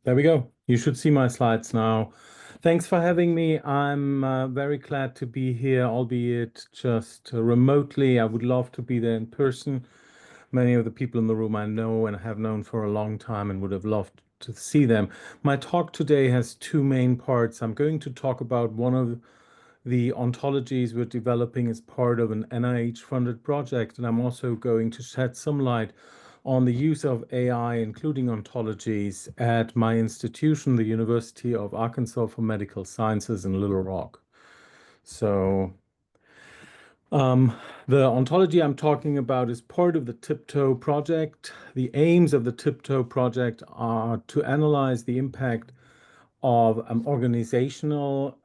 There we go. You should see my slides now. Thanks for having me. I'm very glad to be here, albeit just remotely. I would love to be there in person. Many of the people in the room I know and have known for a long time and would have loved to see them. My talk today has two main parts. I'm going to talk about one of the ontologies we're developing as part of an NIH-funded project, and I'm also going to shed some light on the use of AI, including ontologies, at my institution, the University of Arkansas for Medical Sciences in Little Rock. So the ontology I'm talking about is part of the TIPTOE project. The aims of the TIPTOE project are to analyze the impact of organizational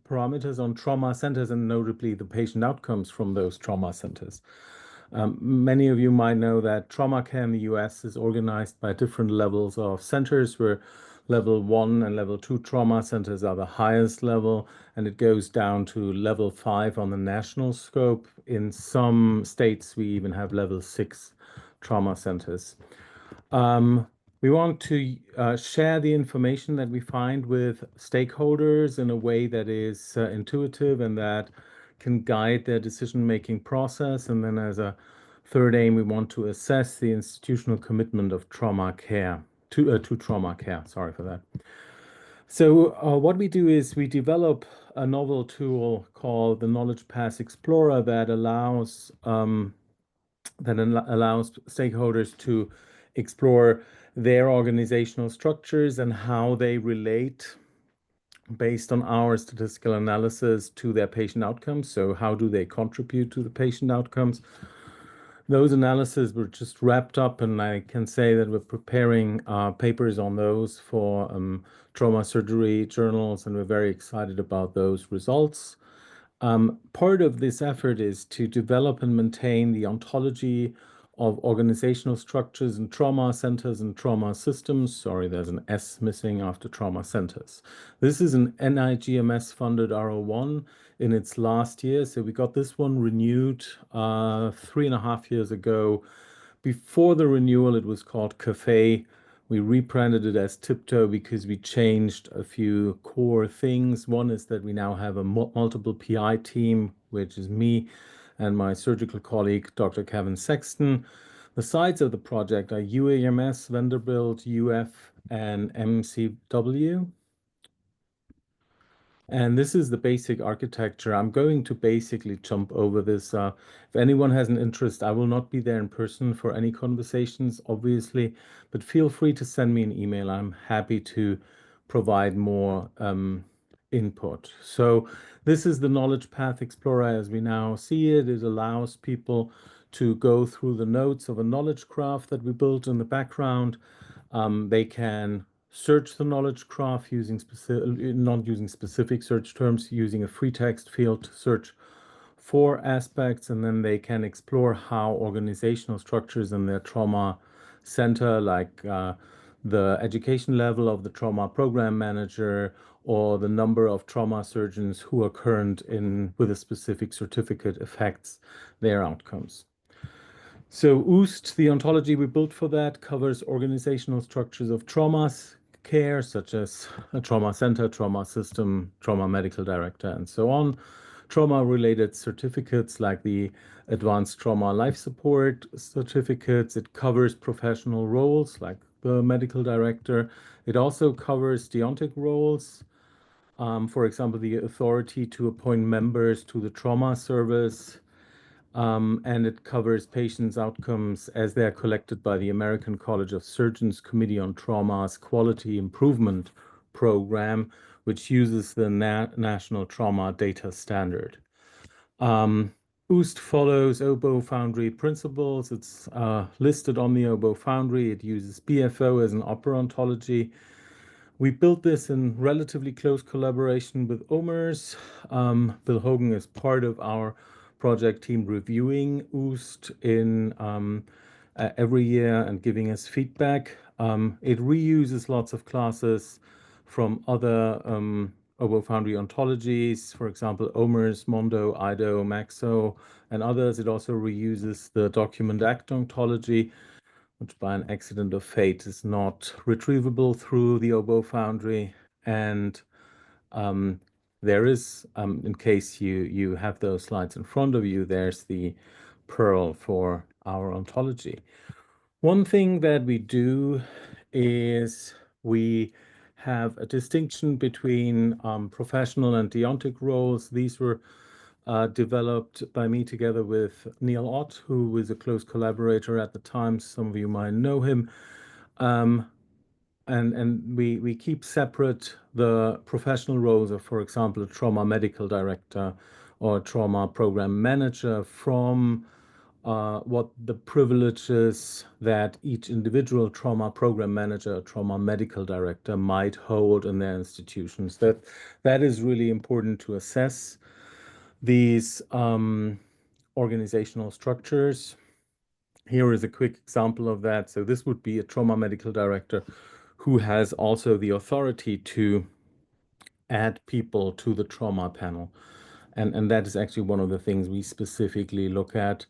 parameters on trauma centers and notably the patient outcomes from those trauma centers. Many of you might know that trauma care in the US is organized by different levels of centers, where level 1 and level 2 trauma centers are the highest level, and it goes down to level 5 on the national scope. In some states, we even have level 6 trauma centers. We want to share the information that we find with stakeholders in a way that is intuitive and that can guide their decision-making process. And then as a third aim, we want to assess the institutional commitment of trauma care, to trauma care, sorry for that. So what we do is we develop a novel tool called the Knowledge Path Explorer that allows stakeholders to explore their organizational structures and how they relate based on our statistical analysis to their patient outcomes. So how do they contribute to the patient outcomes? Those analyses were just wrapped up, and I can say that we're preparing papers on those for trauma surgery journals, and we're very excited about those results. Part of this effort is to develop and maintain the ontology of organizational structures and trauma centers and trauma systems. Sorry, there's an S missing after trauma centers. This is an NIGMS funded R01 in its last year. So we got this one renewed 3.5 years ago. Before the renewal, it was called CAFE. We rebranded it as TIPTOE because we changed a few core things. One is that we now have a multiple PI team, which is me and my surgical colleague, Dr. Kevin Sexton. The sites of the project are UAMS, Vanderbilt, UF, and MCW. And this is the basic architecture. I'm going to basically jump over this. If anyone has an interest, I will not be there in person for any conversations, obviously, but feel free to send me an email. I'm happy to provide more input. So this is the Knowledge Path Explorer as we now see it. It allows people to go through the nodes of a knowledge graph that we built in the background. They can search the knowledge graph using not using specific search terms, using a free text field to search for aspects, and then they can explore how organizational structures in their trauma center, like the education level of the trauma program manager or the number of trauma surgeons who are current with a specific certificate, affects their outcomes. So OOSTT, the ontology we built for that, covers organizational structures of trauma care, such as a trauma center, trauma system, trauma medical director, and so on. Trauma-related certificates like the Advanced Trauma Life Support certificates. It covers professional roles like the medical director. It also covers deontic roles. For example, the authority to appoint members to the trauma service. And it covers patients' outcomes as they are collected by the American College of Surgeons Committee on Trauma's Quality Improvement Program, which uses the National Trauma Data Standard. OOSTT follows OBO Foundry principles. It's listed on the OBO Foundry. It uses BFO as an opera ontology. We built this in relatively close collaboration with OMERS. Bill Hogan is part of our project team reviewing OOSTT in every year and giving us feedback. It reuses lots of classes from other OBO Foundry ontologies, for example, OMERS, Mondo, IDO, Maxo, and others. It also reuses the document act ontology, which by an accident of fate is not retrievable through the OBO Foundry. And there is, in case you have those slides in front of you, there's the Perl for our ontology. One thing that we do is we have a distinction between professional and deontic roles. These were developed by me together with Neil Ott, who was a close collaborator at the time. Some of you might know him. And we keep separate the professional roles of, for example, a trauma medical director or a trauma program manager from what the privileges that each individual trauma program manager, trauma medical director might hold in their institutions. That is really important to assess these organizational structures. Here is a quick example of that. So this would be a trauma medical director who has also the authority to add people to the trauma panel. And that is actually one of the things we specifically look at.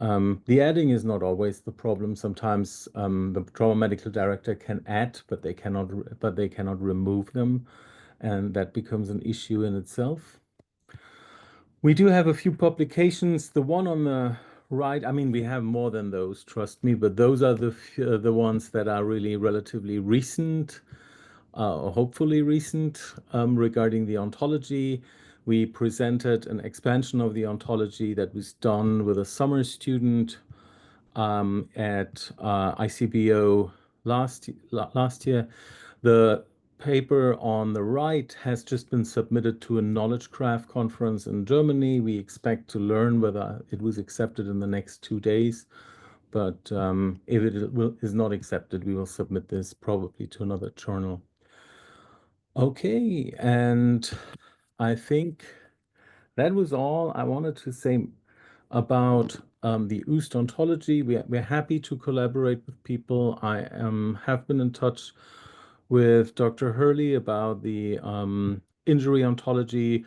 The adding is not always the problem. Sometimes the trauma medical director can add, but they cannot remove them, and that becomes an issue in itself. We do have a few publications. The one on the right, I mean, we have more than those, trust me, but those are the ones that are really relatively recent, hopefully recent, regarding the ontology. We presented an expansion of the ontology that was done with a summer student at ICBO last year. The paper on the right has just been submitted to a Knowledge Graph conference in Germany. We expect to learn whether it was accepted in the next 2 days. But if it is not accepted, we will submit this probably to another journal. Okay, and I think that was all I wanted to say about the OOSTT ontology. We're happy to collaborate with people. I have been in touch with Dr. Hurley about the injury ontology.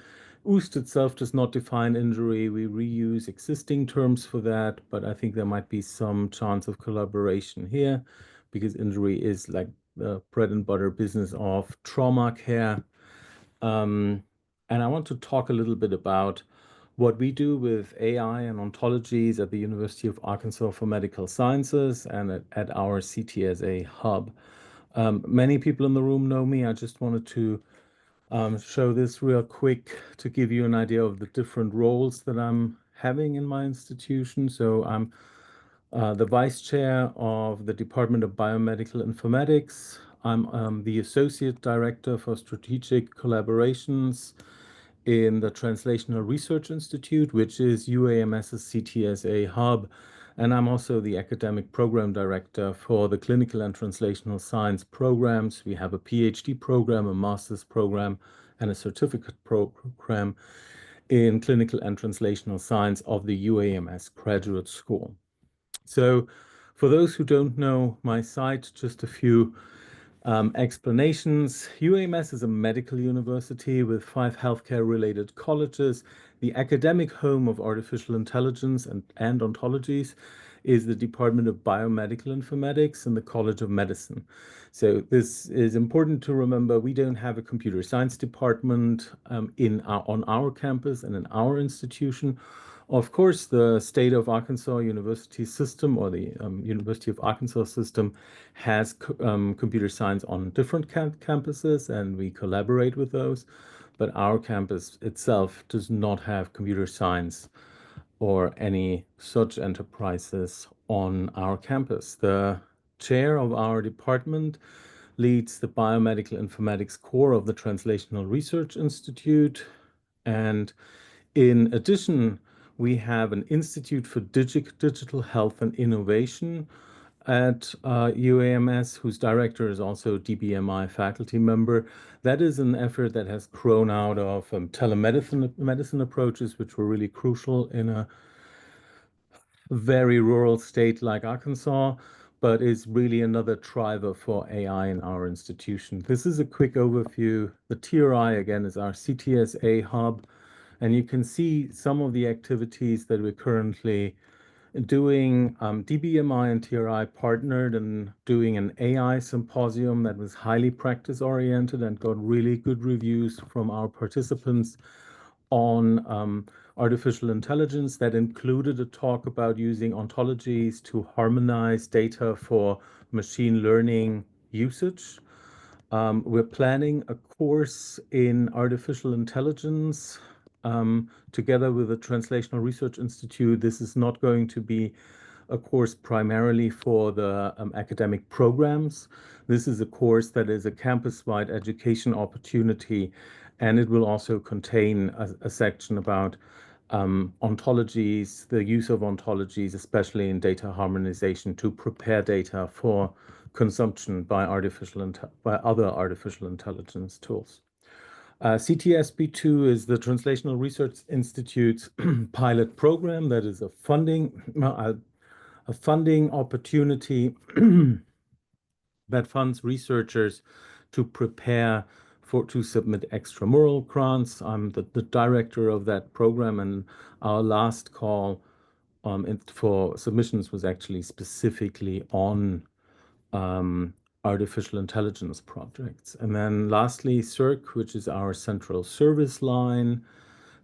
OOSTT itself does not define injury. We reuse existing terms for that, but I think there might be some chance of collaboration here because injury is like the bread and butter business of trauma care. And I want to talk a little bit about what we do with AI and ontologies at the University of Arkansas for Medical Sciences and at our CTSA hub. Many people in the room know me. I just wanted to show this real quick to give you an idea of the different roles that I'm having in my institution. So I'm the vice chair of the Department of Biomedical Informatics. I'm the associate director for strategic collaborations in the Translational Research Institute, which is UAMS's CTSA hub. And I'm also the academic program director for the clinical and translational science programs. We have a PhD program, a master's program, and a certificate program in clinical and translational science of the UAMS Graduate School. So for those who don't know my site, just a few explanations. UAMS is a medical university with 5 healthcare-related colleges. The academic home of artificial intelligence and ontologies is the Department of Biomedical Informatics and the College of Medicine. So this is important to remember. We don't have a computer science department on our campus and in our institution. Of course, the state of Arkansas University system or the University of Arkansas system has computer science on different campuses, and we collaborate with those. But our campus itself does not have computer science or any such enterprises on our campus. The chair of our department leads the Biomedical Informatics core of the Translational Research Institute. And in addition, we have an Institute for Digital Health and Innovation at UAMS, whose director is also a DBMI faculty member. That is an effort that has grown out of telemedicine approaches, which were really crucial in a very rural state like Arkansas, but is really another driver for AI in our institution. This is a quick overview. The TRI, again, is our CTSA hub, and you can see some of the activities that we're currently doing DBMI and TRI partnered and doing an AI symposium that was highly practice oriented and got really good reviews from our participants on artificial intelligence. That included a talk about using ontologies to harmonize data for machine learning usage. We're planning a course in artificial intelligence together with the Translational Research Institute. This is not going to be a course primarily for the academic programs. This is a course that is a campus-wide education opportunity, and it will also contain a section about ontologies, the use of ontologies, especially in data harmonization to prepare data for consumption by other artificial intelligence tools. CTSB2 is the Translational Research Institute's pilot program that is a funding opportunity that funds researchers to prepare to submit extramural grants. I'm the director of that program, and our last call for submissions was actually specifically on artificial intelligence projects. And then lastly, CERC, which is our central service line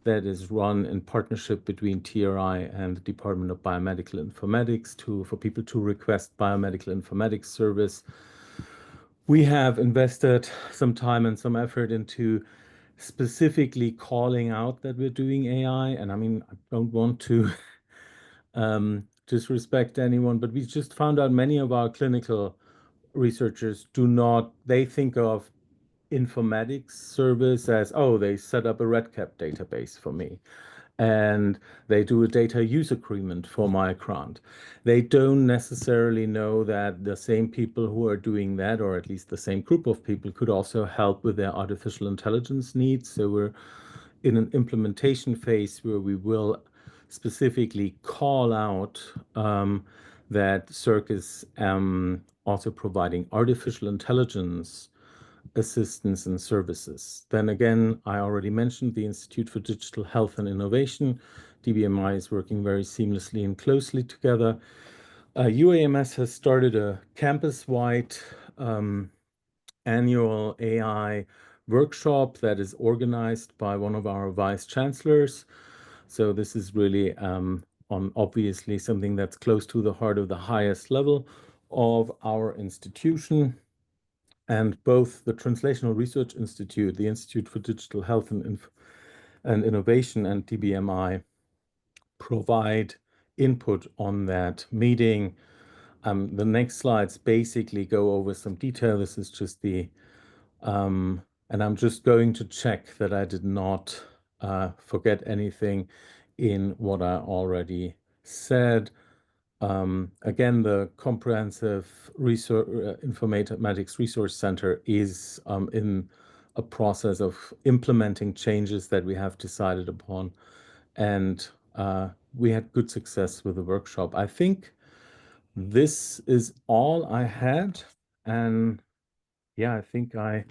that is run in partnership between TRI and the Department of Biomedical Informatics for people to request biomedical informatics service. We have invested some time and some effort into specifically calling out that we're doing AI. And I mean, I don't want to disrespect anyone, but we just found out many of our clinical researchers they think of informatics service as, oh, they set up a REDCap database for me, and they do a data use agreement for my grant. They don't necessarily know that the same people who are doing that, or at least the same group of people, could also help with their artificial intelligence needs. So we're in an implementation phase where we will specifically call out that CERC is also providing artificial intelligence assistance and services. Then again, I already mentioned the Institute for Digital Health and Innovation. DBMI is working very seamlessly and closely together. UAMS has started a campus-wide annual AI workshop that is organized by one of our vice chancellors. So this is really obviously something that's close to the heart of the highest level of our institution. And both the Translational Research Institute, the Institute for Digital Health and Innovation, and DBMI provide input on that meeting. The next slides basically go over some detail. This is just and I'm just going to check that I did not forget anything in what I already said. Again, the Comprehensive Informatics Resource Center is in a process of implementing changes that we have decided upon, and we had good success with the workshop. I think this is all I had, and yeah, I think I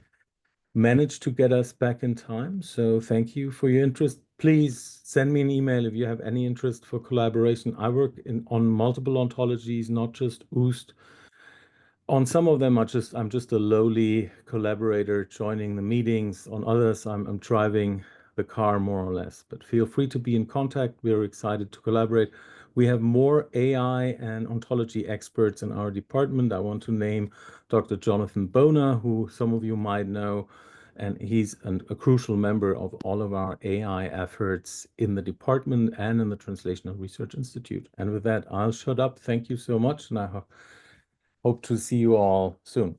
managed to get us back in time. So thank you for your interest. Please send me an email if you have any interest for collaboration. I work on multiple ontologies, not just OOSTT. On some of them, I'm just a lowly collaborator joining the meetings. On others, I'm driving the car more or less. But feel free to be in contact. We're excited to collaborate. We have more AI and ontology experts in our department. I want to name Dr. Jonathan Boner, who some of you might know, and he's a crucial member of all of our AI efforts in the department and in the Translational Research Institute. And with that, I'll shut up. Thank you so much, and I hope to see you all soon.